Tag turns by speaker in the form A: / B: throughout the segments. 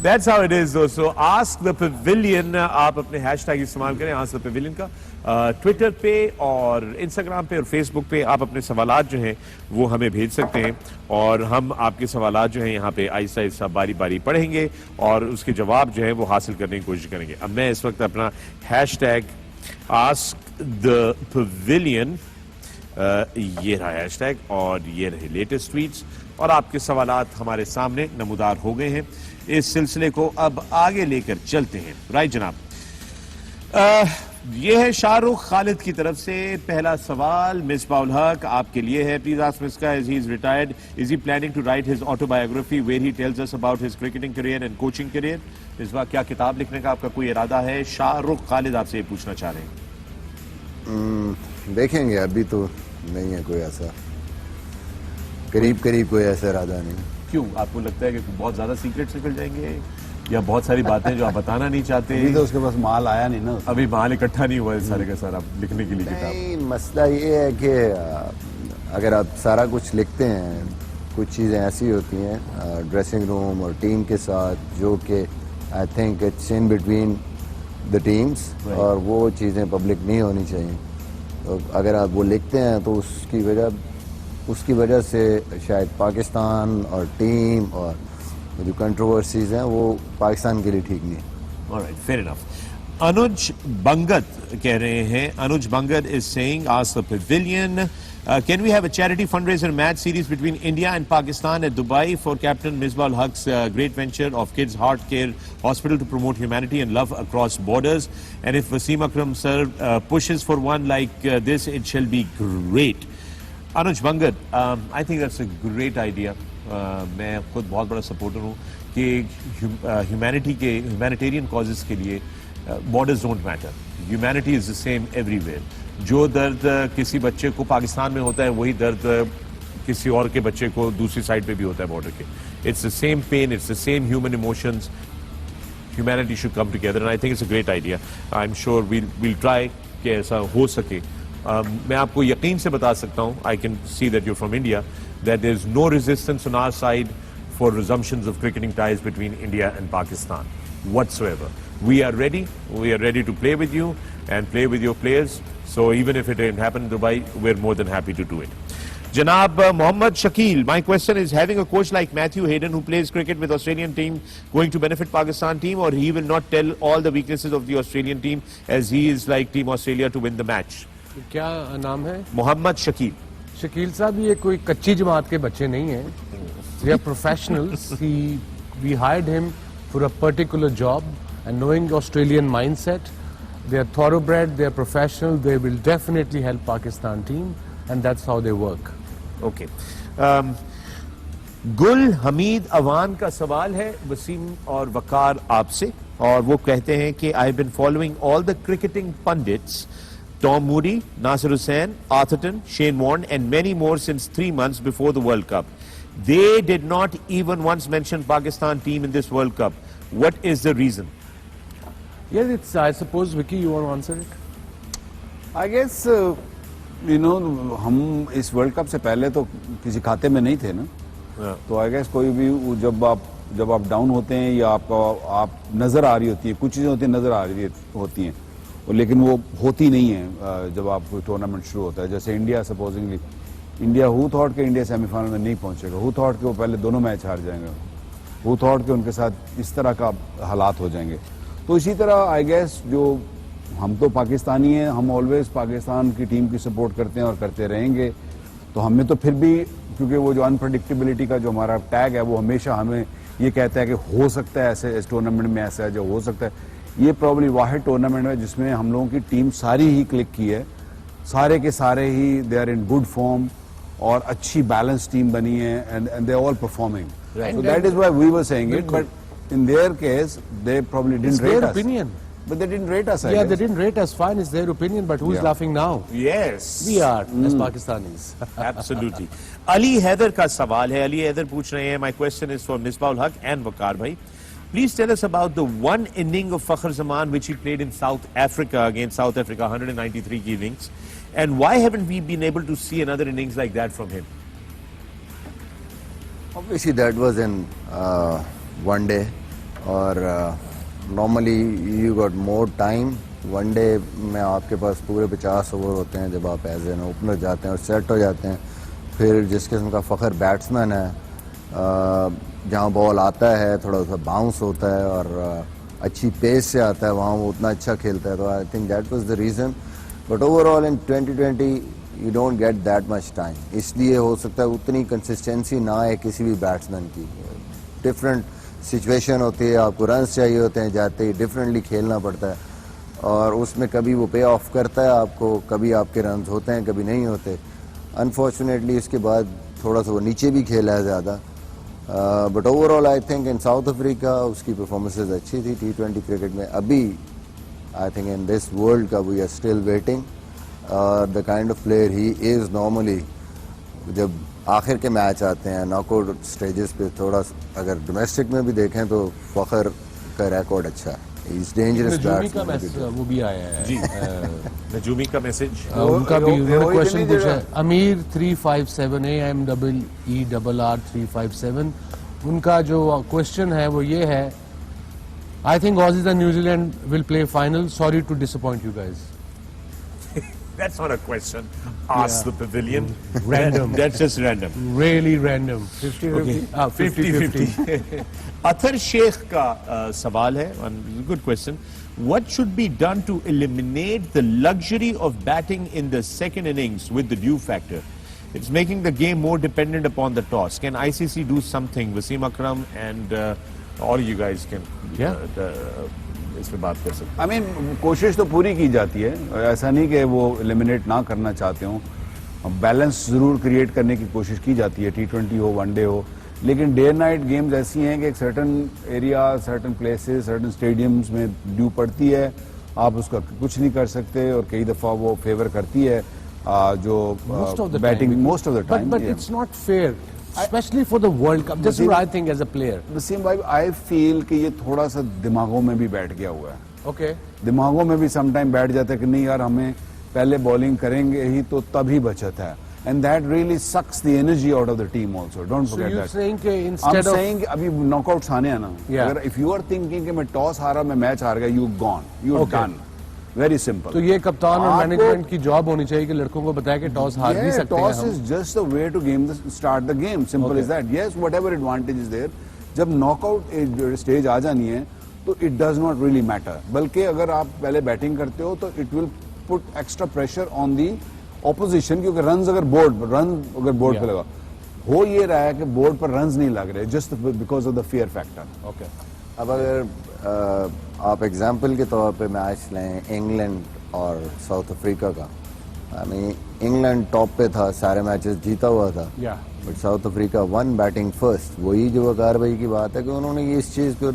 A: That's how it is दोस्तों. Ask the Pavilion, आप अपने हैशटैग इस्तेमाल करें Ask the Pavilion का. ट्विटर पे और इंस्टाग्राम पे और फेसबुक पे आप अपने सवालात जो हैं वो हमें भेज सकते हैं और हम आपके सवालात जो हैं यहाँ पे आहिस्ता आहिस्ता बारी बारी पढ़ेंगे और उसके जवाब जो है वो हासिल करने की कोशिश करेंगे. अब मैं इस वक्त अपना हैशटैग आस्क द पवेलियन, ये रहा हैशटैग और ये रहे लेटेस्ट ट्वीट्स और आपके सवालात हमारे सामने नमूदार हो गए हैं. इस सिलसिले को अब आगे लेकर चलते हैं. राइट जनाब, ये है शाहरुख खालिद की तरफ से पहला सवाल. मिसबाह उल हक आपके लिए है. प्लीज आस्क मिसका, as he is retired, is he planning to write his autobiography where he tells us about his cricketing career and coaching career? Misbah, क्या किताब लिखने का आपका कोई इरादा है? शाहरुख खालिद आपसे ये पूछना चाह रहे हैं.
B: देखेंगे, अभी तो नहीं है कोई ऐसा, करीब करीब कोई ऐसा इरादा नहीं.
A: क्यों, आपको लगता है कि बहुत ज्यादा सीक्रेट्स निकल जाएंगे या बहुत सारी बातें जो आप बताना नहीं चाहते?
C: अभी तो उसके पास माल आया नहीं ना,
A: अभी माल इकट्ठा नहीं हुआ है सारे का सारा लिखने के लिए किताब.
B: नहीं, मसला ये है कि अगर आप सारा कुछ लिखते हैं, कुछ चीज़ें ऐसी होती हैं ड्रेसिंग रूम और टीम के साथ जो कि आई think it's in between the teams और वो चीज़ें पब्लिक नहीं होनी चाहिए. तो अगर आप वो लिखते हैं तो उसकी वजह से शायद पाकिस्तान और टीम और जो कंट्रोवर्सीज हैं वो पाकिस्तान के लिए ठीक नहीं है.
A: Alright, fair enough. अनुज बंगत कह रहे हैं, अनुज बंगत is saying ask the pavilion, can we have a charity fundraiser match series between India and Pakistan at Dubai for Captain Misbah ul Haq's great venture of Kids Heart Care Hospital to promote humanity and love across borders? And if Wasim Akram sir pushes for one like this, it shall be great. Anuj Bangat, I think that's a great idea. मैं खुद बहुत बड़ा supporter हूँ कि humanitarian causes के लिए borders don't matter. Humanity is the same everywhere. जो दर्द किसी बच्चे को पाकिस्तान में होता है वही दर्द किसी और के बच्चे को दूसरी साइड पे भी होता है बॉर्डर के. It's the same pain, it's the same human emotions. Humanity should come together and I think it's a great idea. I am sure we'll try कि ऐसा हो सके. मैं आपको यकीन से बता सकता हूँ, I can see that you from India, that there is no resistance on our side for resumptions of cricketing ties between India and Pakistan whatsoever. We are ready to play with you and play with your players. So even if it didn't happen in Dubai, we're more than happy to do it. Janab Mohammad Shakil, my question is, having a coach like Matthew Hayden who plays cricket with Australian team going to benefit Pakistan team, or he will not tell all the weaknesses of the Australian team as he is like Team Australia to win the match?
D: क्या नाम है?
A: मोहम्मद शकील.
D: शकील साहब ये कोई कच्ची जमात के बच्चे नहीं हैं. They are professionals. We hired him for a particular job, and knowing Australian mindset, they are thoroughbred, they are professional, they will definitely help Pakistan team, and that's how they work.
A: Okay. गुल हमीद अवान का सवाल है वसीम और वकार आपसे, और वो कहते हैं कि I have been following all the cricketing pundits, Tom Moody, Nasir Hussain, Atherton, Shane Warne, and many more since 3 months before the World Cup. They did not even once mention Pakistan team in this World Cup. What is the reason?
D: Yes, it's, I suppose, Vicky, you want to answer it?
C: I guess, हम इस world cup से पहले तो किसी खाते में नहीं थे ना. तो आई गेस कोई भी जब आप डाउन होते हैं या आप नजर आ रही होती है, कुछ चीजें होती हैं नजर आ रही होती हैं, लेकिन वो होती नहीं है जब आप टूर्नामेंट शुरू होता है. जैसे India, supposedly India, who thought के इंडिया सेमीफाइनल में नहीं पहुंचेगा, हु थॉट के वो पहले दोनों मैच हार जाएंगे, हु थॉट के उनके साथ इस तरह का हालात हो जाएंगे. तो इसी तरह आई गेस जो हम तो पाकिस्तानी हैं, हम ऑलवेज पाकिस्तान की टीम की सपोर्ट करते हैं और करते रहेंगे. तो हमें तो फिर भी, क्योंकि वो जो अनप्रडिक्टेबिलिटी का जो हमारा टैग है वो हमेशा हमें ये कहता है कि हो सकता है ऐसे इस टूर्नामेंट में ऐसा है, जो हो सकता है. ये प्रॉब्ली वाहिद टूर्नामेंट है जिसमें हम लोगों की टीम सारी ही क्लिक की है, सारे के सारे ही they are in good form और अच्छी बैलेंस टीम बनी है, and they are all performing. So that is why we were saying it. But in their case they probably didn't rate us.
D: Opinion.
C: But they didn't rate us.
D: Yeah, they didn't rate us. Fine, it's their opinion. But who's laughing now?
A: Yes,
D: we are as Pakistanis.
A: Absolutely. Ali Haider का सवाल है. Ali Haider पूछ रहे हैं, my question is for Misbah ul Haq and Waqar bhai. Please tell us about the one inning of Fakhar Zaman which he played in South Africa against South Africa, 193 innings, and why haven't we been able to see another innings like that from him?
B: Obviously that was in one day और normally you got more time. One day में आपके पास पूरे 50 over होते हैं जब आप as an opener जाते हैं और सेट हो जाते हैं। फिर जिस किस्म का फ़खर बैट्समैन है, जहाँ बॉल आता है थोड़ा सा बाउंस होता है और अच्छी पेस से आता है, वहाँ वो उतना अच्छा खेलता है। तो I think that was the reason. But overall in 2020 you don't get that much time, इसलिए हो सकता है उतनी कंसिस्टेंसी ना है किसी भी बैट्समैन की। डिफरेंट सिचुएशन होती है, आपको रन्स चाहिए होते हैं, जाते ही डिफरेंटली खेलना पड़ता है और उसमें कभी वो पे ऑफ करता है आपको, कभी आपके रन्स होते हैं, कभी नहीं होते। अनफॉर्चुनेटली इसके बाद थोड़ा सा वो नीचे भी खेला है ज़्यादा। But overall I think in South Africa उसकी परफॉर्मेंसेज अच्छी थी T20 क्रिकेट में। अभी I think in this world cup we are still waiting the kind of player he is. Normally जब आखिर के मैच आते हैं नॉकआउट स्टेजेस पे, थोड़ा अगर डोमेस्टिक में भी देखें तो फ़खर का रिकॉर्ड अच्छा है। He's dangerous
D: नजूमी का
B: batsman.
D: वो भी आया है
A: जी नजूमी का मैसेज
D: उनका भी उन्होंने
C: रोहित
D: क्वेश्चन
C: नहीं
D: पूछा है।
C: जगह।
D: अमीर 357 AMEERR 357, उनका जो क्वेश्चन है वो ये है, I think Aussies and New Zealand will play final, sorry to disappoint you guys.
A: That's not a question. Ask the pavilion.
D: Random.
A: That's just random.
D: Really random. 50-50.
A: 50-50. Athar Sheikh का सवाल है, good question. What should be done to eliminate the luxury of batting in the second innings with the due factor? It's making the game more dependent upon the toss. Can ICC do something? Wasim Akram and all you guys can इस पे बात कर सकते
C: I mean कोशिश तो पूरी की जाती है, ऐसा नहीं कि वो एलिमिनेट ना करना चाहते हो। बैलेंस ज़रूर क्रिएट करने की कोशिश की जाती है, T20 हो, वनडे हो, लेकिन डे नाइट गेम्स ऐसी हैं कि एक certain area, certain places, certain stadiums में ड्यू पड़ती है, आप उसका कुछ नहीं कर सकते और कई दफ़ा वो फेवर करती है जो batting most of the time.
D: But it's not fair, especially for the World Cup. This is what I think as a player.
C: Wasim भाई, आई फील कि ये थोड़ा सा दिमागों में भी बैठ गया हुआ है।
D: Okay.
C: दिमागों में भी समटाइम बैठ जाता है कि नहीं यार, हमें पहले बॉलिंग करेंगे ही तो तभी बचत है, and that really sucks the energy out of the team also. Don't
D: So
C: forget
D: you're
C: that.
D: saying कि
C: I'm
D: instead of
C: saying अभी नॉकआउट्स आने हैं ना,
D: Yeah.
C: अगर इफ यू आर थिंकिंग कि मैं टॉस हारा, मैं मैच हार गया, you gone, you
D: Okay.
C: Done, very simple.
D: तो ये कप्तान और
C: आपको-
D: मैनेजमेंट की जॉब होनी चाहिए कि लड़कों को बताया कि टॉस हार भी सकते हैं
C: टॉस
D: हम।
C: Is just the way to game start the game, simple is that. Yes, whatever advantage is there, जब नॉकआउट स्टेज आ जानी है तो it does not really matter, बल्कि अगर आप पहले बैटिंग करते हो तो it will put extra pressure on the opposition, क्योंकि रन अगर बोर्ड पे लगा हो, ये रहा है कि बोर्ड पर रन नहीं लग रहे just because of the fear factor.
D: Okay,
B: अब अगर आप एग्जाम्पल के तौर पे मैच लें इंग्लैंड और साउथ अफ्रीका का, आई मीन इंग्लैंड टॉप पे था, सारे मैचेस जीता हुआ था,
D: या
B: but south Africa one batting first. वही जो वकार भाई की बात है कि उन्होंने ये इस चीज़ को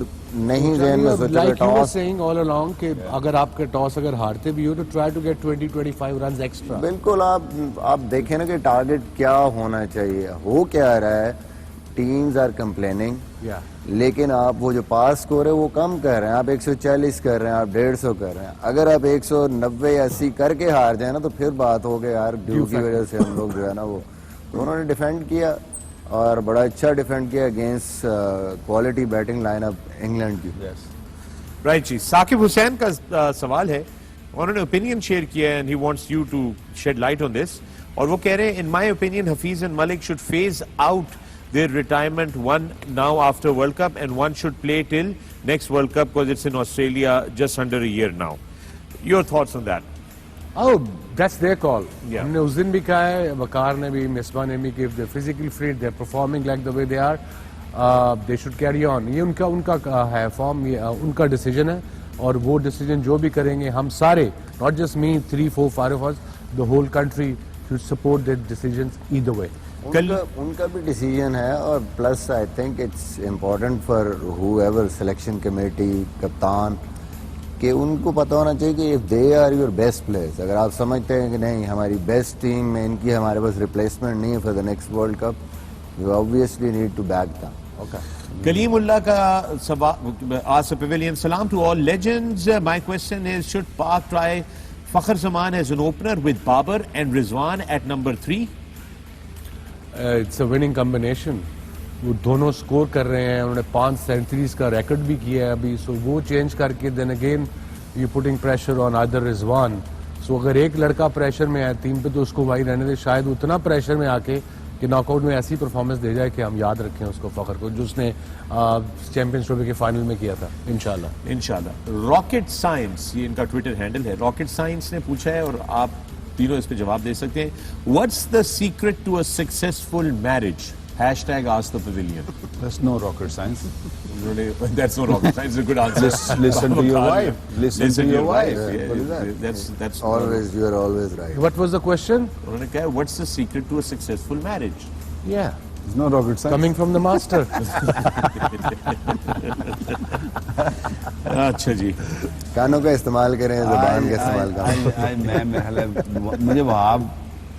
B: नहीं ध्यान में सोचा
D: like you were
B: toss.
D: Saying all along कि अगर आपके टॉस अगर हारते भी हो तो try to get 20-25 runs extra.
B: बिल्कुल, आप देखें ना कि टारगेट क्या होना चाहिए, हो क्या रहा है। टीम्स आर कंप्लेनिंग,
D: या
B: लेकिन आप वो जो पास स्कोर है वो कम कर रहे हैं, आप 140 कर रहे हैं, आप 150 कर रहे हैं। अगर आप 190-80 करके हार जाए ना तो फिर बात हो गई यार, ड्यू की वजह से हम लोग जो है ना वो, तो उन्होंने डिफेंड किया और बड़ा अच्छा डिफेंड किया against quality batting lineup England की।
A: राइट जी, साकिब हुसैन का सवाल है, उन्होंने ओपिनियन शेयर किया and he wants you to shed light on this, और वो कह रहे हैं in my opinion Hafeez and Malik should phase out their retirement, one now after World Cup and one should play till next World Cup because it's in Australia just under a year now. Your thoughts on that?
D: Oh, that's their call.
A: Yeah.
D: हमने उस दिन भी कहा है, वकार ने भी, मिसबा ने भी, कि if they're physically fit, they're performing like the way they are, they should carry on. ये उनका है फॉर्म, ये उनका डिसीजन है और वो डिसीजन जो भी करेंगे हम सारे, not just me, 3, 4, 5 of us, the whole country should support their decisions either way.
B: उनका भी डिसीजन है और plus I think it's important for whoever selection committee, कप्तान, कि उनको पता होना चाहिए कि if they are your best players, अगर आप समझते हैं कि नहीं हमारी बेस्ट टीम में इनकी हमारे पास रिप्लेसमेंट नहीं है for the next world cup, you obviously need to back them.
D: Okay.
A: Kaleemullah ka asked the pavilion, salam to all legends. My question is, should Pak try Fakhar Zaman as an opener with Babar and Rizwan at number 3?
D: It's a winning combination. वो दोनों score कर रहे हैं, उन्होंने 5 centuries का record भी किया है अभी, सो वो चेंज करके then again you putting pressure on other Rizwan. So अगर एक लड़का प्रेशर में है टीम पे तो उसको वही रहने दे, शायद उतना प्रेशर में आके कि नॉकआउट में ऐसी परफॉर्मेंस दे जाए कि हम याद रखें उसको, फखर को, जो उसने चैंपियंस ट्रॉफी के फाइनल में किया था।
A: इंशाल्लाह। रॉकेट साइंस, ये इनका ट्विटर हैंडल है, रॉकेट साइंस ने पूछा है और आप तीनों इस पे जवाब दे सकते हैं। What's the secret to a successful marriage? #AskThePavilion.
C: That's no rocket science.
A: That's no rocket science. It's a good answer.
C: Listen to your wife. Listen to your wife.
A: Yeah,
C: What is that?
A: that's
B: Always, you are always right.
D: What was the question?
A: उन्होंने कहा what's the secret to a successful marriage?
D: Yeah,
C: It's no rocket science.
D: coming from the master.
A: अच्छा जी,
B: कानों का इस्तेमाल करें, ज़बान का इस्तेमाल करें।
C: मैं मेरे मुझे वहाब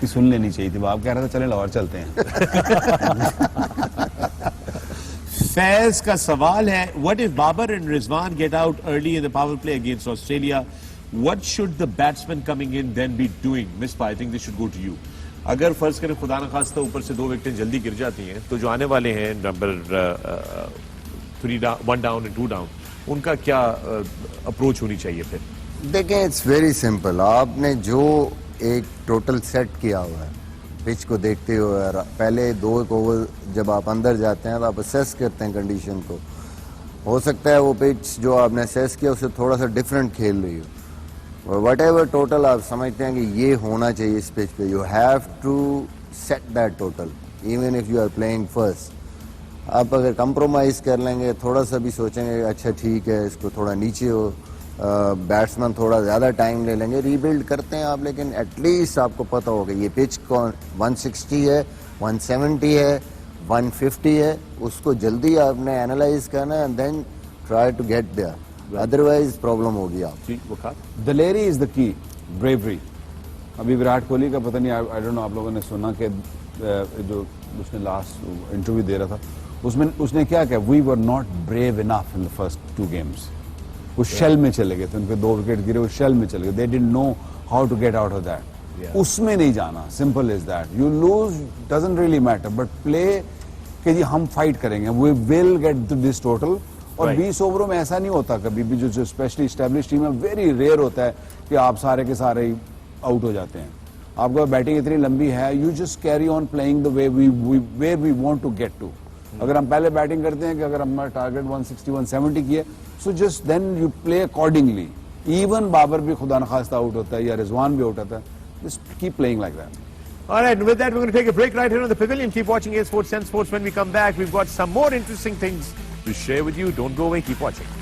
C: की सुन लेनी चाहिए थी। वहाब कह रहा था चले लाहौर चलते हैं।
A: फैज का सवाल है, what if Babar and Rizwan get out early in the power play against Australia, what should the batsman coming in then be doing? Miss I think this should go to you. अगर फर्ज करें खुदा न खास्ता ऊपर से 2 विकेटें जल्दी गिर जाती हैं, तो जो आने वाले हैं नंबर 1 डाउन एंड 2 डाउन, उनका क्या अप्रोच होनी चाहिए फिर?
B: देखें, इट्स वेरी सिंपल। आपने जो एक टोटल सेट किया हुआ है पिच को देखते हुए, पहले 2 ओवर जब आप अंदर जाते हैं तो आप असेस करते हैं कंडीशन को। हो सकता है वो पिच जो आपने असेस किया उससे थोड़ा सा डिफरेंट खेल रही हो, और वट एवर टोटल आप समझते हैं कि ये होना चाहिए इस पिच पे, you have to set that total even if you are playing first. आप अगर कंप्रोमाइज कर लेंगे, थोड़ा सा भी सोचेंगे अच्छा ठीक है इसको थोड़ा नीचे हो, बैट्समैन थोड़ा ज़्यादा टाइम ले लेंगे, रीबिल्ड करते हैं आप, लेकिन एटलीस्ट आपको पता होगा ये पिच कौन 160 है, 170 है, 150 है, उसको जल्दी आपने एनालाइज करना है and then try to get there, otherwise problem होगी आप।
A: जी वकार,
C: दलेरी इज द की, ब्रेवरी। अभी विराट कोहली का पता नहीं, आई डोंट नो आप लोगों ने सुना कि जो उसने लास्ट इंटरव्यू दे रहा था उसमें उसने क्या कहा, we were not brave enough in the first 2 games. वो शेल में चले गए थे, उनके 2 विकेट गिरे, वो शेल में चले गए, they didn't know how to get out of that. उसमें नहीं जाना, simple is that. You lose doesn't really matter, but play कि जी हम फाइट करेंगे, we will get this total. और 20 ओवरों में ऐसा नहीं होता कभी भी, जो स्पेशली एस्टेब्लिश टीम है, वेरी रेयर होता है कि आप सारे के सारे ही आउट हो जाते हैं। आपका बैटिंग इतनी लंबी है, you just carry on playing the way we want to get to. अगर हम पहले बैटिंग करते हैं कि अगर हमारा टारगेट 160 170 की है, so just then you play accordingly. Even Babar भी खुदा न खास्ता आउट होता है या रिजवान भी आउट होता है, just keep playing like that.
A: All right, and with that, we're going to take a break right here on the Pavilion. Keep watching A Sports, 10 Sports. When we come back, we've got some more interesting things to share with you. Don't go away. Keep watching.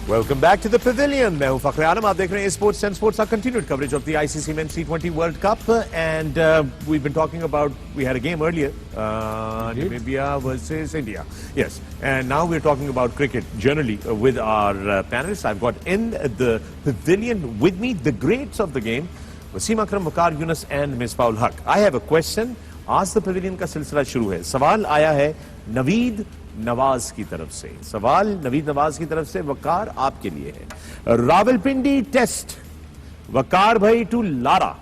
A: Welcome back to the Pavilion. मैं हूं फखर आलम, आप देख रहे हैं sports and sports, our continued coverage of the ICC Men's T20 World Cup, and we've been talking about, we had a game earlier, Namibia versus India. Yes, and now we're talking about cricket generally with our panelists. I've got in the Pavilion with me the greats of the game, Wasim Akram, Waqar Yunus and Misbah-ul Haq. I have a question. Ask the Pavilion का सिलसिला शुरू है। सवाल आया है नवीद नवाज की तरफ से। सवाल नवीद नवाज की तरफ से, वकार आपके लिए है। रावलपिंडी टेस्ट, वकार भाई to Lara,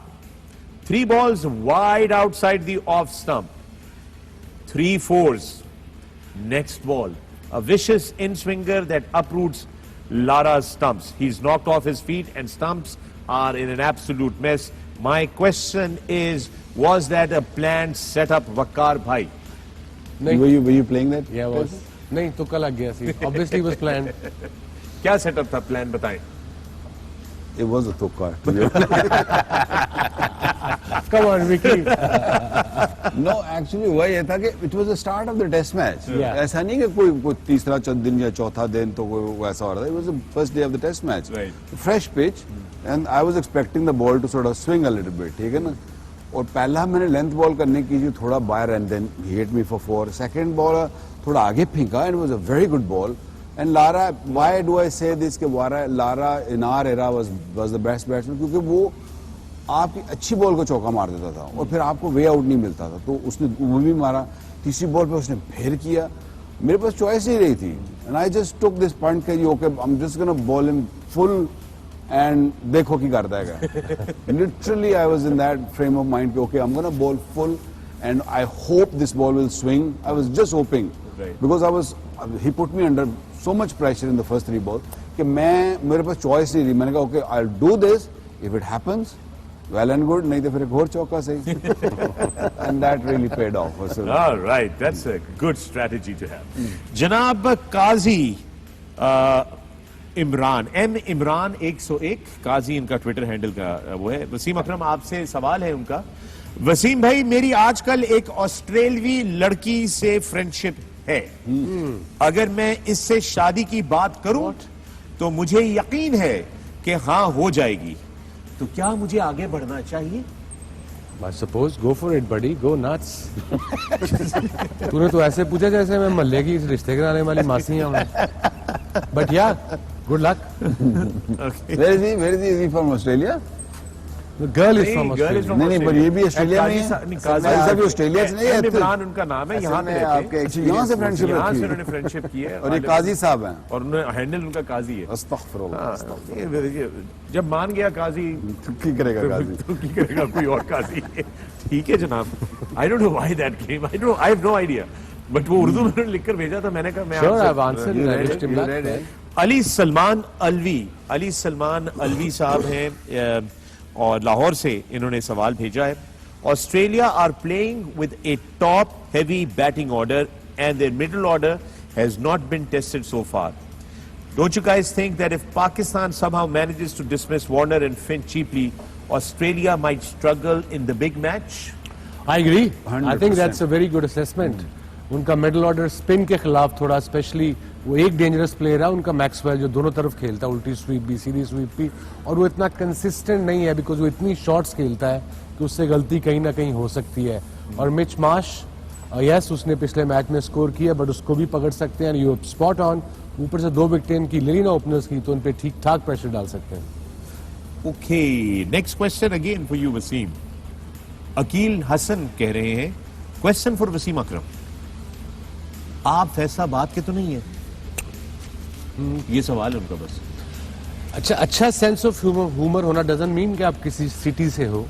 A: 3 balls wide outside the off stump, 3 fours, next ball, a vicious in swinger that uproots Lara's stumps. He's knocked off his feet and stumps are in an absolute mess. My question is, was that a planned setup, Waqar bhai?
D: नहीं,
C: Were you playing that?
D: yeah, was नहीं, तुक्का लग गया सी, obviously was planned.
A: क्या setup था, plan बताएं।
C: It was a tukka.
D: Come on, Vicky.
C: No, actually हुआ ये था कि it was the start of the test match.
D: Yeah.
C: ऐसा नहीं कि कोई तीसरा दिन या चौथा दिन तो कोई ऐसा हो रहा था. It was the first day of the test match.
A: Right.
C: Fresh pitch, and I was expecting the ball to sort of swing a little bit. ठीक है ना? और पहला मैंने लेंथ बॉल करने की जो थोड़ा बायर and then he hit me for 4. Second ball थोड़ा आगे फेंका and was a very good ball. And Lara, why do I say this कि Lara in our era was the best batsman, क्योंकि वो आपकी अच्छी बॉल को चौका मार देता था और फिर आपको वे आउट नहीं मिलता था. तो उसने वो भी मारा. तीसरी बॉल पे उसने फिर किया मेरे पास चॉइस ही नहीं थी and I just took this point कि okay I am just gonna bowl him full and देखो की करता है literally I was in that frame of mind कि okay I am gonna bowl full and I hope this ball will swing I was just hoping because I was he put me under so much pressure in the first 3 ball कि मेरे पास choice नहीं थी मैंने कहा okay I will do this if it happens well and good नहीं तो फिर एक और चौका सही and that really paid off.
A: All right, that's a good strategy to have. जनाब काजी इमरान इमरान 101 काजी इनका ट्विटर हैंडल का वो है। वसीम अकरम आपसे सवाल है उनका। वसीम भाई मेरी आजकल एक ऑस्ट्रेलवी लड़की से फ्रेंडशिप है, अगर मैं इससे शादी की बात करूं तो मुझे यकीन है कि हाँ हो जाएगी, तो क्या मुझे आगे बढ़ना चाहिए?
D: I suppose go for it, buddy. Go nuts. तूने तो ऐसे पूछा जैसे मैं मल्ले की रिश्ते कराने वाली मासी हूँ। But yeah, good luck.
C: Where is he from Australia?
D: The girl is from
A: girl is
D: Australia.
A: from
C: नहीं पर ये भी ऑस्ट्रेलिया में
A: नहीं,
C: है
A: काजी
C: सब ऑस्ट्रेलिया से नहीं है
A: इमरान उनका नाम है, यहाँ पे
B: में
A: रहते
B: आपके
A: हैं।
C: यहाँ से फ्रेंडशिप
A: यहाँ
C: रखी
A: से
C: है
A: उन्होंने फ्रेंडशिप की है
C: और ये काजी साहब हैं
A: और उन्होंने हैंडल उनका काजी है।
C: अस्तगफिरुल्लाह
A: ये जब मान गया काजी
C: तो की करेगा काजी
A: तो की करेगा कोई और काजी है। ठीक है जनाब। I don't know why that came, I have no idea, but वो उर्दू में उन्होंने लिखकर भेजा था, मैंने कहा मैं
D: Sure,
A: आपसे-
D: I've answered. I wished him luck.
A: Ali Salman Alvi साहब हैं और लाहौर से इन्होंने सवाल भेजा है। Australia are playing with a top heavy batting order and their middle order has not been tested so far. Don't you guys think that if Pakistan somehow manages to dismiss Warner and Finch cheaply, Australia might struggle in the big match?
D: I agree. I
C: 100%.
D: think that's a very good assessment. उनका middle order spin के खिलाफ थोड़ा specially वो एक dangerous player है उनका Maxwell जो दोनों तरफ खेलता है, उल्टी स्वीप भी सीधी स्वीप भी, और वो इतना कंसिस्टेंट नहीं है बिकॉज वो इतनी शॉट्स खेलता है कि उससे गलती कहीं ना कहीं हो सकती है। और मिच मार्श यस उसने पिछले मैच में स्कोर किया बट उसको भी पकड़ सकते हैं। यू स्पॉट ऑन, ऊपर से 2 विकेट इनकी ले ली ना ओपनर्स की तो उन पे ठीक ठाक प्रेशर डाल सकते हैं।
A: Okay, next question again for you, Wasim. Aqeel Hasan कह रहे हैं, क्वेश्चन फॉर वसीम अकरम, आप फैसलाबाद के तो नहीं है? ये सवाल है उनका बस।
D: अच्छा सेंस ऑफ ह्यूमर होना डजंट मीन कि आप किसी सिटी से हो।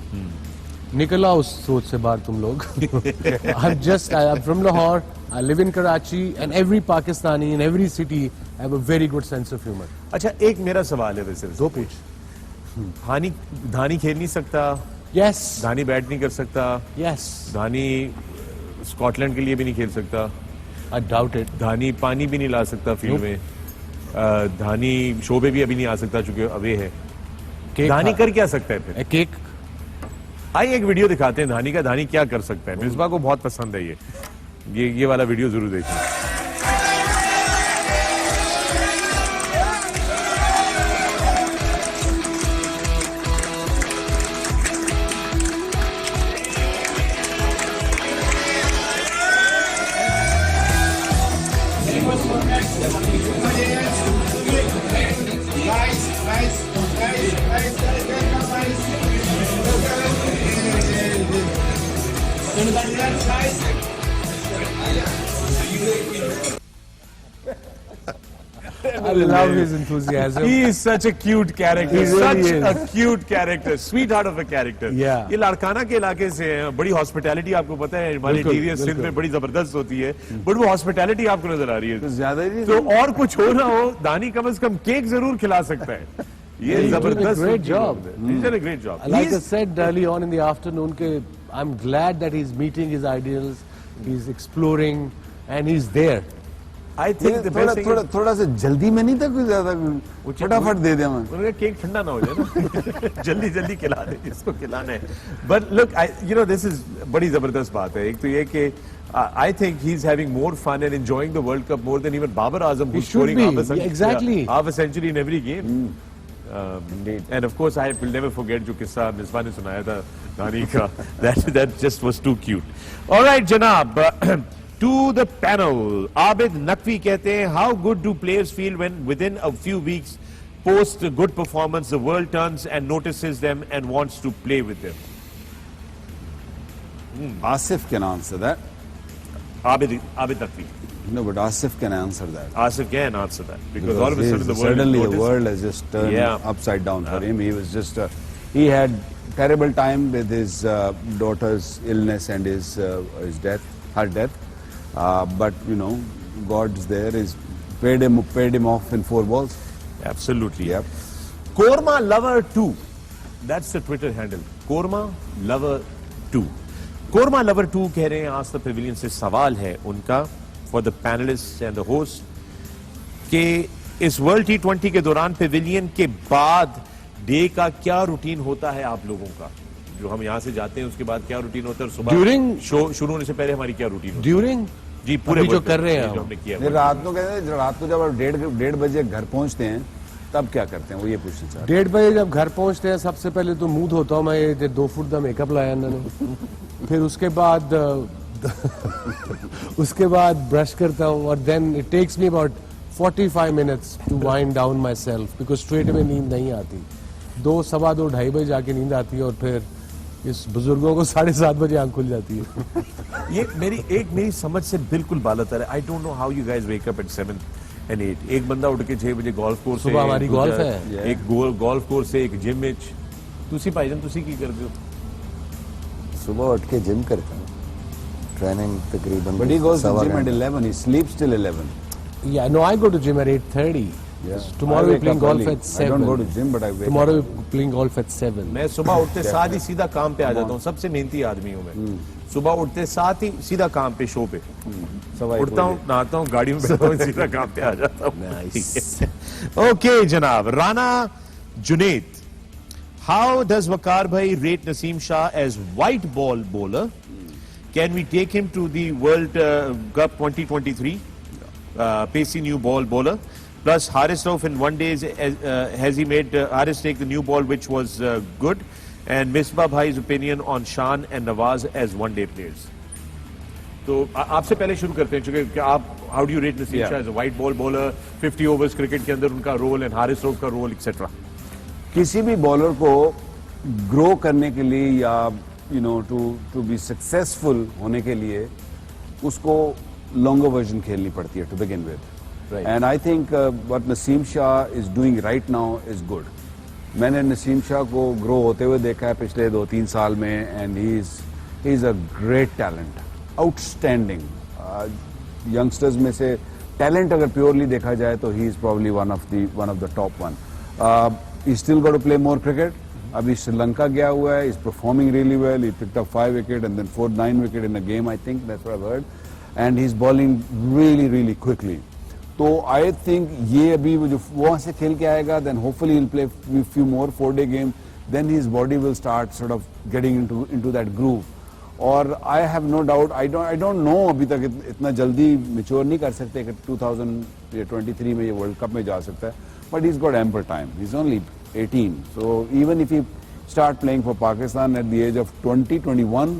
D: निकला उस सोच से बाहर तुम लोग। I am from Lahore, I live in Karachi and every Pakistani in every city have a very good sense of humour.
A: अच्छा एक मेरा सवाल है वैसे।
D: दो पूछ।
A: धानी खेल नहीं सकता,
D: यस
A: धानी बैट नहीं कर सकता,
D: यस
A: धानी स्कॉटलैंड के लिए भी नहीं खेल सकता,
D: आई डाउट इट।
A: धानी पानी भी नहीं ला सकता फील्ड में, धानी शोबे भी अभी नहीं आ सकता चूंकि अवे है। धानी कर क्या सकता है फिर?
D: केक।
A: आइए एक वीडियो दिखाते हैं धानी का, धानी क्या कर सकता है। मिसबा को बहुत पसंद है ये वाला वीडियो जरूर देखिए।
D: I love his enthusiasm.
A: He is such a cute character.
D: He really
A: such
D: is.
A: a cute character. Sweetheart of a character.
D: Yeah.
A: ये लाड़काना के इलाके से है। बड़ी हॉस्पिटैलिटी आपको पता है हमारे
D: बिल्कुल,
A: इंटीरियर सिंध में बड़ी जबरदस्त होती है, बट वो हॉस्पिटैलिटी आपको नजर आ रही है।
C: ज्यादा ही
A: तो और कुछ हो ना हो, दानी कम से कम केक जरूर खिला सकता है। ये
D: He's doing a
A: जबरदस्त
D: great
A: उनकी
D: job.
A: बात है। He's done a great job.
D: Like I
A: He's-
D: said early on in the afternoon, I'm glad that he's meeting his ideals, he's exploring, and he's there.
A: I think the best thing is-
C: थोड़ा सा जल्दी में नहीं था कुछ ज्यादा फटाफट दे दिया मैं।
A: उन्होंने केक ठंडा ना हो जाए ना। जल्दी जल्दी खिला दे जिसको खिलाना है। बट लुक दिस इज बड़ी जबरदस्त बात है। एक तो ये कि I think he's having more fun and enjoying the World Cup more than even Babar Azam, who's
D: should
A: scoring
D: be.
A: half
D: Exactly.
A: half a century in every game. And of course, I will never forget जो किस्सा मिसबा ने सुनाया था दानी का. That just was too cute. All right, Janab. To the panel, Abid Naqvi कहते हैं, how good do players feel when within a few weeks post a good performance, the world turns and notices them and wants to play with them?
C: Asif can answer that.
A: Abid Naqvi.
C: No, but Asif can answer that.
A: Asif can answer that because all of a
C: Because
A: sudden the world
C: suddenly
A: is
C: the
A: noticed.
C: world has just turned
A: Yeah.
C: upside down for him. He was just he had terrible time with his daughter's illness and his death, her death. But you know, God's there. He's paid him off in 4 balls.
A: Absolutely.
C: Yep.
A: Korma Lover 2. That's the Twitter handle. Korma Lover 2. Korma Lover 2 कह रहे हैं आज the Pavilion से सवाल है उनका for the panelist and the host कि इस वर्ल्ड T20 के दौरान पेविलियन के बाद डे का क्या रूटीन होता है आप लोगों का, जो हम यहाँ से जाते हैं उसके बाद क्या रूटीन होता है और सुबह
D: During-
A: शो शुरू होने से पहले हमारी क्या रूटीन होती है?
D: ड्यूरिंग
A: जी पूरे
D: अभी जो
A: वर्ल्ड
D: कर रहे हैं
A: जो
D: हम।
A: हमने किया
C: नहीं, रात को कहते हैं, रात को जब आप 1:30 बजे घर पहुंचते हैं तब क्या करते हैं, वो ये पूछना चाहते
D: 1:30 बजे जब घर पहुंचते हैं सबसे पहले तो मुंह धोता हूँ मैं, ये 2 फुट का मेकअप लाया इन्होंने, फिर उसके बाद उसके बाद ब्रश करता हूँ और then it takes me about 45 minutes to wind down myself because straight में नींद नहीं आती, 2, सवा 2, 2:30 बजे जाके नींद आती है और फिर इस बुजुर्गों को 7:30 बजे आंख खुल जाती है।
A: ये मेरी समझ से बिल्कुल बालतर है। आई don't know how you guys wake up at 7 and 8। एक बंदा उठ के 6 बजे गोल्फ कोर्स
D: सुबह हमारी golf है।
A: एक गोल्फ कोर्स से एक जिम में तुसी भाईजान तुसी की करते हो?
B: सुबह उठ के जिम करता हूँ, ट्रेनिंग तकरीबन
C: But he goes to
B: सवा
C: gym at
B: घंटे।
C: 11. He sleeps till 11.
D: Yeah, no, I go to gym at 8:30.
C: Yeah.
D: Tomorrow
C: I
D: we're
C: wake
D: playing
C: up
D: golf
C: early.
D: at
C: I don't
D: 7.
C: go to gym, but I wake
D: Tomorrow
C: up.
D: we're playing golf at 7.
A: मैं सुबह उठते साथ ही सीधा काम पे आ जाता हूँ, सबसे मेहनती आदमी हूँ मैं। सुबह उठते साथ ही सीधा काम पे, शो पे
C: सवाई
A: उठता हूँ, नहाता हूँ, गाड़ी में बैठता हूँ, सीधा काम पे आ जाता हूँ। ओके जनाब, राना जुनेद, हाउ डज वकार भाई rate Naseem Shah as white ball bowler? Can we take him to the world cup 2023? Pacey new ball bowler. Plus Haris Rauf in 1 day has he made Haris take the new ball which was good? And Misbah Bhai's opinion on Shan and Nawaz as 1 day players. तो आपसे पहले शुरू करते हैं क्योंकि आप how do you rate Naseem Shah as a white ball bowler, 50 overs cricket के अंदर उनका रोल एंड हारिस रऊफ का रोल एक्सेट्रा?
C: किसी भी बॉलर को ग्रो करने के लिए या you know to be successful होने के लिए उसको लॉन्गर वर्जन खेलनी पड़ती है to begin with, and I think what Naseem Shah is doing right now is good. मैंने नसीम शाह को ग्रो होते हुए देखा है पिछले 2-3 साल में, and he is a great talent, outstanding. Youngsters में से टैलेंट अगर प्योरली देखा जाए तो he is probably one of the top one. He still got to play more cricket. अभी श्रीलंका गया हुआ है, is performing really well, he picked up 5 wicket and then 4-9 wicket in a game, I think that's what I heard, and he is bowling really quickly. तो I think ये अभी वो जो वहां से खेल के आएगा, then hopefully will play few more 4-day game, then his body will start sort of getting into that groove. और I have no doubt, I don't know अभी तक इतना जल्दी मैच्योर नहीं कर सकते कि 2023 में ये वर्ल्ड कप में जा सकता है, but he's got ample time. He's only 18. So even if he start playing for Pakistan at the age of 20-21,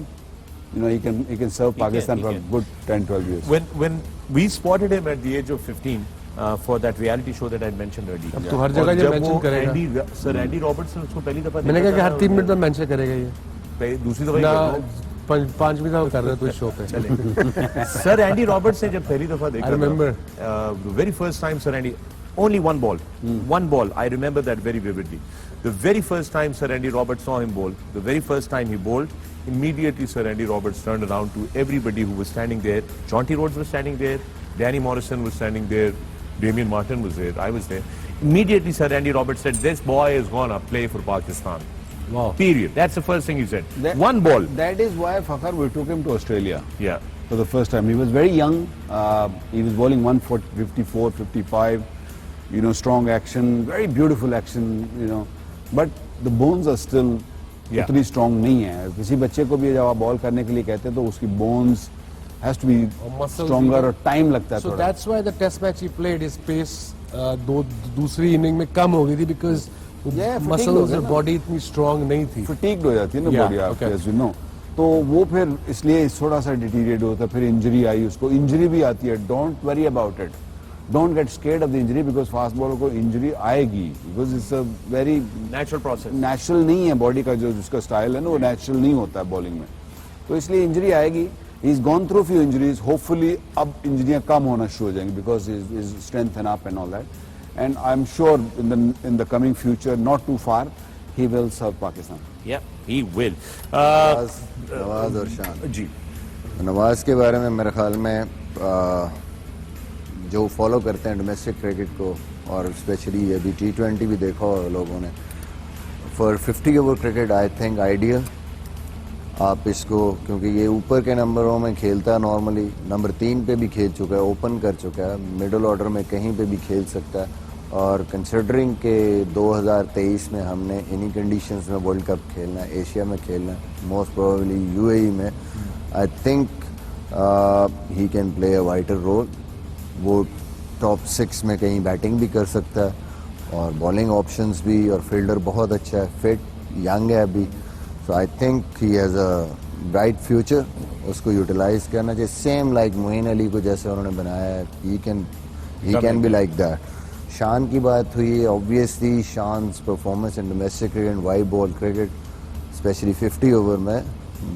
C: you know, he can serve Pakistan for a good 10-12 years.
A: When we spotted him at the age of 15 for that reality show that I mentioned earlier.
D: अब तो हर जगह ये mention करेगा।
A: Sir Andy Roberts ने उसको पहली दफा
D: मैंने कहा
A: देखा
D: कि
A: था
D: हर 3 मिनट में मेंशन करेगा ये,
A: दूसरी दफा ही
D: ना
A: कर रहा हूँ।
D: 5वीं दफा कर रहे तो इस शो पे।
A: चले सर एंडी रॉबर्ट्स ने जब पहली दफा देखा
D: I remember.
A: Very first time sir Andy, only one ball, I remember that very vividly. The very first time Sir Andy Roberts saw him bowl, the very first time he bowled, immediately Sir Andy Roberts turned around to everybody who was standing there. Jonty Rhodes was standing there, Danny Morrison was standing there, Damien Martin was there, I was there. Immediately Sir Andy Roberts said, this boy is gonna play for Pakistan.
D: Wow.
A: Period. That's the first thing he said. One ball.
C: That is why Fakhar, we took him to Australia
A: Yeah.
C: for the first time. He was very young. He was bowling 154, 55. You know, strong action, very beautiful action, you know, but the bones are still उतनी strong नहीं है। किसी बच्चे को भी जब आप ball करने के लिए कहते हैं तो उसकी bones has to be
D: muscles
C: stronger
D: भी-
C: और time लगता है
D: So
C: थोड़ा।
D: that's why the test match he played, his pace दूसरी इनिंग में कम हो गई थी because
C: Yeah, fatigue हो
D: muscles
C: गया
D: और
C: ना।
D: body इतनी strong नहीं थी।
C: Fatigued हो जाती है ना
D: Yeah,
C: बॉडी आपकी,
D: okay.
C: as you know। तो वो फिर इसलिए थोड़ा सा डिटीरिएट होता है, फिर इंजरी आई उसको, इंजरी भी आती है। Don't worry about it, don't get scared of the injury, because fast bowler को इंजरी आएगी, because it's a very
A: Natural process.
C: Natural नहीं है बॉडी का, जो जिसका स्टाइल है ना वो नेचुरल नहीं होता है बॉलिंग में, तो इसलिए इंजरी आएगी। He's gone through few injuries. Hopefully, अब इंजरियां कम होना शुरू हो जाएंगी because his strength and up and all that. And I'm sure in the coming future, not too far, he will serve Pakistan.
A: Yeah, he will.
B: Nawaz और शान
A: जी
B: नवाज के बारे में मेरे ख्याल में जो फॉलो करते हैं डोमेस्टिक क्रिकेट को और स्पेशली अभी T20 भी देखा हो लोगों ने for 50 over cricket I think ideal आप इसको क्योंकि ये ऊपर के नंबरों में खेलता है नॉर्मली नंबर 3 पे भी खेल चुका है ओपन कर चुका है मिडिल ऑर्डर में कहीं पे भी खेल सकता है और कंसिडरिंग के 2023 में हमने इन्हीं कंडीशंस में वर्ल्ड कप खेलना है एशिया में खेलना है मोस्ट प्रोबेबली यूएई में I think he can play a wider role वो टॉप 6 में कहीं बैटिंग भी कर सकता है और बॉलिंग ऑप्शंस भी और फील्डर बहुत अच्छा है फिट यंग है अभी so I think he has a bright future उसको यूटिलाइज करना चाहिए सेम लाइक मोइन अली को जैसे उन्होंने बनाया है he can be like that Shan की बात हुई obviously Shan's performance in domestic cricket white ball cricket especially 50 over में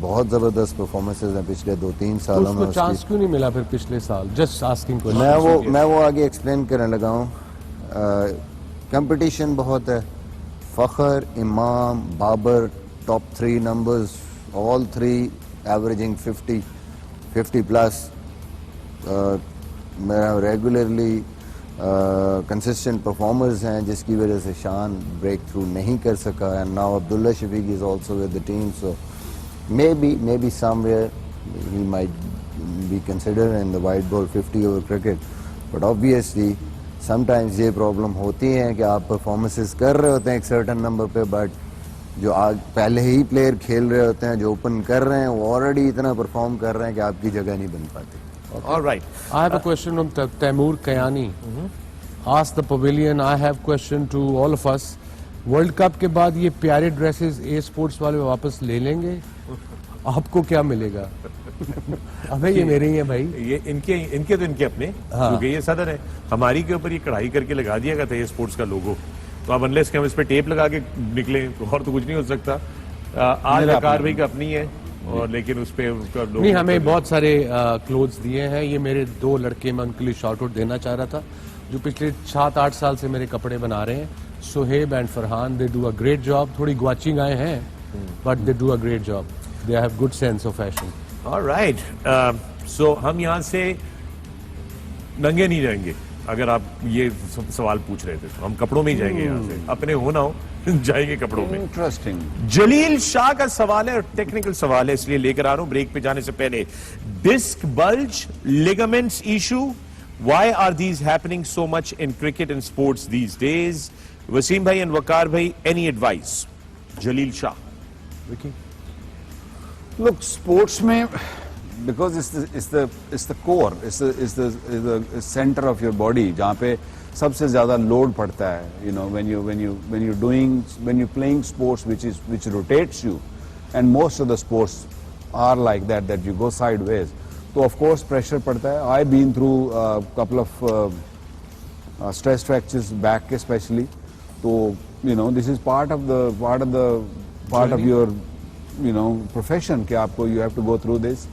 B: बहुत ज़बरदस्त परफॉर्मेंसेज हैं पिछले 2-3 सालों में
D: उसको चांस क्यों नहीं मिला फिर पिछले साल जस्ट आस्किंग
B: मैं वो आगे एक्सप्लेन करने लगा हूँ कंपटीशन बहुत है Fakhar Imam Babar top 3 numbers all 3 averaging 50 plus मेरा रेगुलरली कंसिस्टेंट परफॉर्मर्स हैं जिसकी वजह से शान ब्रेक थ्रू नहीं कर सका and now Abdullah Shafique is also with the team so maybe somewhere he might be considered in the white ball 50 over cricket but obviously sometimes ये प्रॉब्लम होती है कि आप परफॉर्मेंसेस कर रहे होते हैं एक सर्टन नंबर पे बट जो पहले ही प्लेयर खेल रहे होते हैं जो ओपन कर रहे हैं वो ऑलरेडी इतना परफॉर्म कर रहे हैं कि आपकी जगह नहीं बन पाती
A: All right.
D: I have a question from Taimur Kayani. Ask the pavilion. I have question to all of us. World cup के बाद ये प्यारे ड्रेसेस ए स्पोर्ट्स वाले वापस ले लेंगे आपको क्या मिलेगा अबे ये मेरे ही है भाई
A: ये इनके तो इनके अपने क्योंकि ये सदर है हमारी के ऊपर ये कढ़ाई करके लगा दिया गया था ये स्पोर्ट्स का लोगो तो अब अनलेस के हम इस पे टेप लगा के निकले और तो कुछ नहीं हो सकता आज वकार भाई का अपनी है और लेकिन उस पे उसका लोगो
D: नहीं हमें बहुत सारे क्लोथ्स दिए हैं ये मेरे 2 लड़के मैं उनके लिए शॉर्ट आउट देना चाह रहा था जो पिछले 7-8 साल से मेरे कपड़े बना रहे हैं Sohaib and Farhan, they do a great job. थोड़ी ग्वाचिंग आए हैं, but they do a great job. They have good sense of fashion.
A: All right. So हम यहाँ से नंगे नहीं रहेंगे अगर आप ये सवाल पूछ रहे थे तो हम कपड़ों में ही जाएंगे यहाँ से अपने हो ना हो जाएंगे कपड़ों में
C: इंटरेस्टिंग
A: जलील शाह का सवाल है और टेक्निकल सवाल है इसलिए लेकर आ रहा हूं ब्रेक पे जाने से पहले disc bulge ligaments issue why are these happening so much in cricket and sports these days Wasim bhai and Wakar bhai any advice Jalil Shah
D: Vicky
C: look sports mein because it's the core it's the center of your body jahan pe sabse zyada load padta hai you know when you're playing sports which rotates you and most of the sports are like that you go sideways so of course pressure padta hai I've been through a couple of stress fractures back especially so you know this is part of your you know profession कि आपको you have to go through this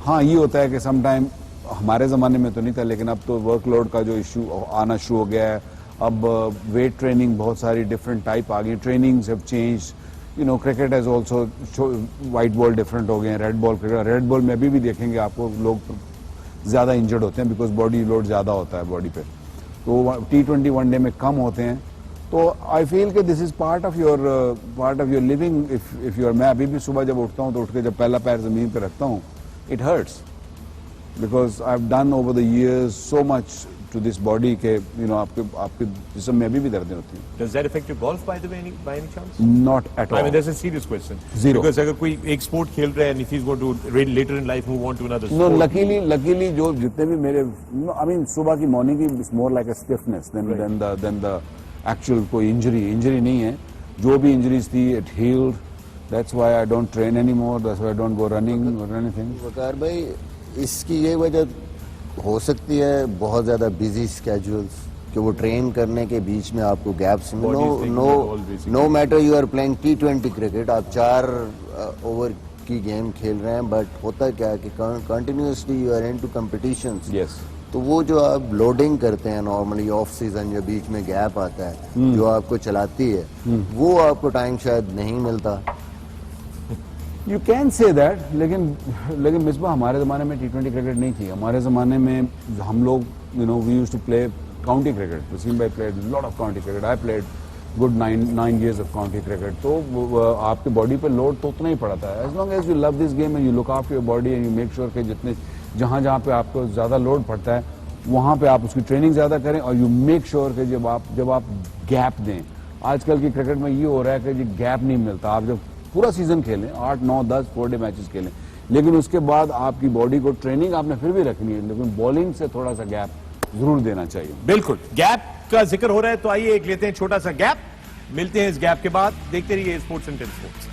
C: हाँ ये होता है कि sometime हमारे ज़माने में तो नहीं था लेकिन अब तो वर्कलोड का जो इशू आना शुरू हो गया है अब वेट ट्रेनिंग बहुत सारी डिफरेंट टाइप आ गई trainings have changed you know cricket has also white ball different हो गए हैं red ball cricket red ball में भी देखेंगे आपको लोग ज़्यादा इंजर्ड होते हैं बिकॉज बॉडी लोड ज़्यादा होता है बॉडी पे तो T20 वनडे में कम होते हैं तो आई फील कि this is part of your living if your मैं अभी भी सुबह जब उठता हूँ तो उठ के जब पहला पैर जमीन पे रखता हूँ it hurts because I have done over the years so much to this body के यू नो आपके जिस्म में अभी भी दर्दें होती हैं
A: Does that affect your golf by the way by any chance?
C: Not at all.
A: I mean that's a serious question.
C: Zero.
A: Because अगर कोई एक sport खेल रहा है and if he's going to later in life move on to another
C: No,
A: sport.
C: luckily जो जितने भी मेरे I mean सुबह की morning की is more like a stiffness than the actual कोई injury नहीं है जो भी injuries थी it healed that's why I don't train anymore that's why I don't go running or anything.
B: वकार भाई इसकी ये वजह हो सकती है बहुत ज़्यादा बिजी स्केड्यूल्स कि वो ट्रेन करने के बीच में आपको gaps no matter you are playing T20 cricket आप 4 ओवर की गेम खेल रहे हैं, बट होता क्या है कि continuously you are into competitions.
C: Yes,
B: तो वो जो आप लोडिंग करते हैं नॉर्मली ऑफ सीजन, जो बीच में गैप आता है जो आपको चलाती है, वो आपको टाइम शायद नहीं मिलता।
C: यू कैन से दैट, लेकिन मिसबा हमारे ज़माने में T20 क्रिकेट नहीं थी। हमारे ज़माने में हम लोग we used to play county cricket. Wasim भाई played lot of county cricket, I played good 9 years of county cricket. तो आपके बॉडी पे लोड तो उतना ही पड़ा था। As long as you love this game and you look after your body and you make sure कि जितने जहाँ पे आपको ज़्यादा लोड पड़ता है वहाँ पे आप उसकी ट्रेनिंग ज़्यादा करें, और यू मेक श्योर कि जब आप गैप दें। आजकल की क्रिकेट में ये हो रहा है कि जी गैप नहीं मिलता। आप जब पूरा सीजन खेलें, 8, 9, 10 4 डे मैचेस खेलें, लेकिन उसके बाद आपकी बॉडी को ट्रेनिंग आपने फिर भी रखनी है, लेकिन बॉलिंग से थोड़ा सा गैप जरूर देना चाहिए।
A: बिल्कुल, गैप का जिक्र हो रहा है तो आइए एक लेते हैं छोटा सा गैप, मिलते हैं इस गैप के बाद। देखते रहिए sports and sports.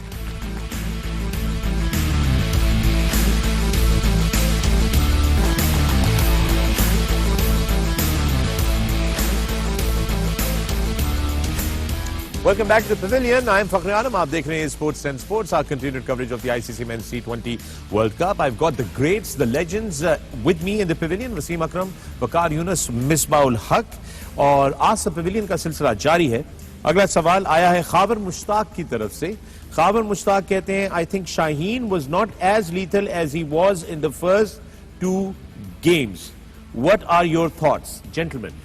A: Welcome back to the Pavilion. I'm Fakhri Anam. आप देख रहे हैं Sports and Sports, our continued coverage of the ICC Men's T20 World Cup. I've got the greats, the legends with me in the Pavilion. Wasim अकरम, वकार यूनुस, मिसबाउल हक, और आज से Pavilion का सिलसिला जारी है। अगला सवाल आया है खाबर मुश्ताक की तरफ से। खाबर मुश्ताक कहते हैं, I think Shaheen was not as lethal as he was in the first 2 games. What are your thoughts, gentlemen?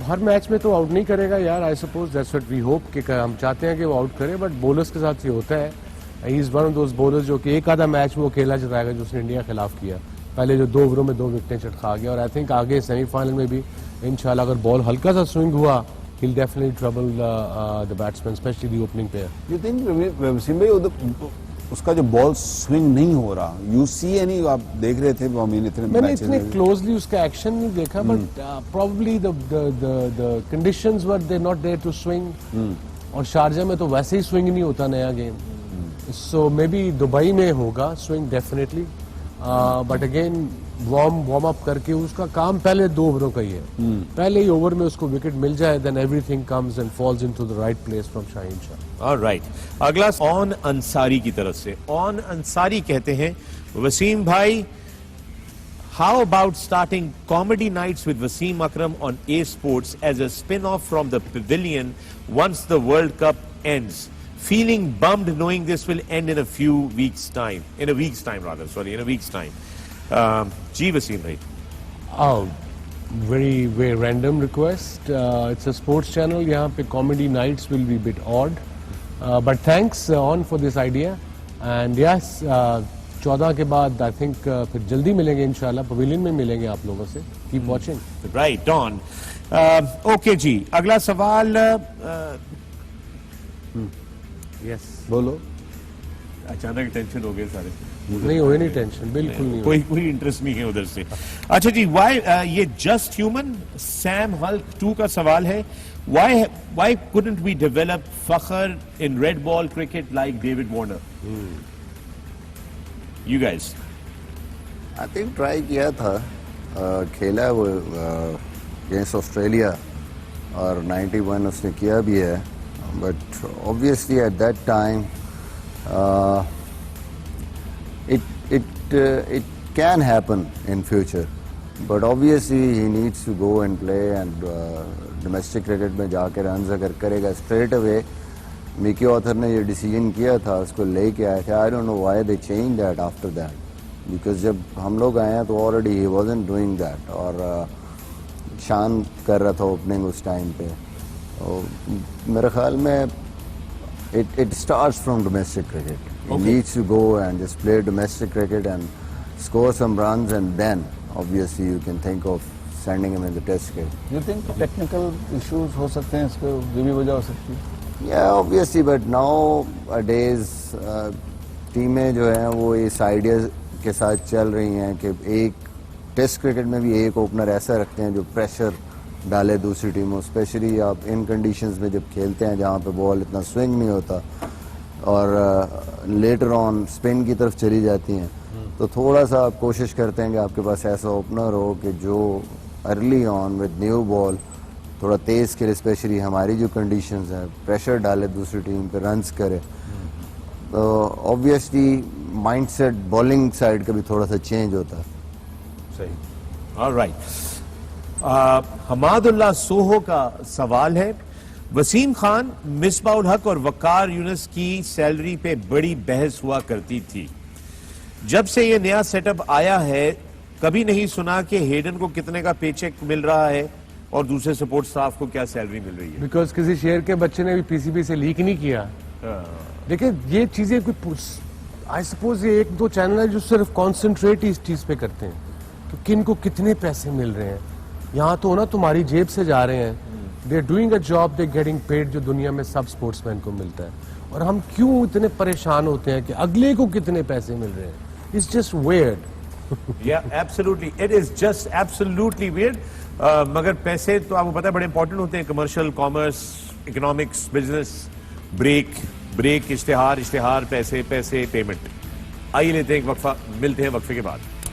D: हर मैच में तो आउट नहीं करेगा यार, I suppose that's what we hope कि हम चाहते हैं कि वो आउट करे, बट बॉलर्स के साथ ये होता है। He is one of those bowlers जो कि एक आधा मैच वो अकेला जिताएगा जो उसने इंडिया के खिलाफ किया। पहले जो 2 ओवरों में 2 विकेटें चटका गया, और आई थिंक आगे सेमीफाइनल में भी इंशाल्लाह अगर बॉल हल्का सा स्विंग हुआ, he will definitely trouble the batsman, specially the opening player.
C: You think Wasim भाई उसका जो बॉल स्विंग नहीं हो रहा, यू सी एनी, आप देख रहे थे
D: मैंने इतने क्लोजली उसका एक्शन नहीं देखा, but probably the conditions were they not there to swing, और शारजा में तो वैसे ही स्विंग नहीं होता नया game, so maybe Dubai में होगा swing definitely, but again warm up करके उसका काम पहले 2 ओवरों का ही है। पहले ही ओवर में उसको विकेट मिल जाए, then everything comes and falls into the right place from Shaheen Shah.
A: Alright, अगला ऑन अंसारी की तरफ से। ऑन अंसारी कहते हैं, वसीम भाई, how about starting comedy nights with Wasim Akram on A Sports as a spin-off from the Pavilion once the World Cup ends? Feeling bummed knowing this will end in a week's time. In a week's time. जी वसीम भाई।
D: Very random request. It's a sports channel. यहाँ पे comedy nights will be a bit odd. But thanks on for this idea. And yes, 14 के बाद I think फिर जल्दी मिलेंगे इंशाल्लाह, pavilion में मिलेंगे आप लोगों से। Keep watching.
A: Right on. Okay जी, अगला सवाल।
D: Yes.
C: बोलो।
A: अचानक टेंशन हो गए सारे।
D: नहीं हुई नहीं टेंशन, बिल्कुल नहीं हुई।
A: कोई इंटरेस्ट नहीं है उधर से। अच्छा जी, वाई ये जस्ट ह्यूमन सैम हल्क 2 का सवाल है। Why couldn't we develop Fakhar in red ball cricket like David Warner? You guys?
B: I think try किया था, खेला वो अगेंस्ट ऑस्ट्रेलिया, और 91 उसने किया भी है, but obviously at that time it can happen in future, but obviously he needs to go and play, and domestic cricket में जाकर रन्स अगर करेगा straight away। मिकी ऑथर ने ये डिसीजन किया था, उसको लेके आए थे। I don't know why they changed that after that, because जब हम लोग आए हैं तो already he wasn't doing that, और शान कर रहा था ओपनिंग उस टाइम पे। और मेरे ख्याल में it starts from domestic cricket. He needs to go and just play domestic cricket and score some runs, and then obviously you can think of sending him in the test cricket.
C: You think technical issues हो सकते हैं, इसको ये भी वजह हो सकती है?
B: Yeah, obviously, but nowadays टीमें जो हैं वो इस आइडिया के साथ चल रही हैं कि एक टेस्ट क्रिकेट में भी एक ओपनर ऐसा रखते हैं जो प्रेशर डाले दूसरी टीमों, स्पेशली आप इन कंडीशंस में जब खेलते हैं जहाँ पे बॉल इतना स्विंग नहीं होता और लेटर ऑन स्पिन की तरफ चली जाती हैं, तो थोड़ा सा आप कोशिश करते हैं कि आपके पास ऐसा ओपनर हो कि जो early on with new ball थोड़ा तेज़ करे, स्पेशली हमारी जो कंडीशंस हैं, प्रेशर डाले दूसरी टीम पे, रन्स करे। तो ऑब्वियसली माइंडसेट बॉलिंग साइड का भी थोड़ा सा चेंज होता है।
A: सही। ऑलराइट, हमादुल्लाह सोहो का सवाल है, वसीम खान, मिसबाउल हक और वकार यूनुस की सैलरी पे बड़ी बहस हुआ करती थी। जब से ये नया सेटअप आया है कभी नहीं सुना कि हेडन को कितने का पेचेक मिल रहा है और दूसरे सपोर्ट स्टाफ को क्या सैलरी मिल रही है।
D: बिकॉज किसी शेर के बच्चे ने भी पीसीबी से लीक नहीं किया। देखिए ये चीजें कोई, आई सपोज ये एक दो चैनल है जो सिर्फ कॉन्सेंट्रेट इस चीज पे करते हैं कि किन को कितने पैसे मिल रहे हैं। यहाँ तो ना तुम्हारी जेब से जा रहे हैं, they are doing a job, they getting paid, जो दुनिया में सब स्पोर्ट्समैन को मिलता है। और हम क्यों इतने परेशान होते हैं कि अगले को कितने पैसे मिल रहे हैं। It's just weird.
A: Yeah, absolutely. It is just absolutely weird. मगर पैसे तो आपको पता है बड़े इंपॉर्टेंट होते हैं, commercial, commerce, economics, business, break, इश्तिहार, पैसे, पेमेंट। आइए लेते हैं एक वक्फा, मिलते हैं वक्फे के बाद।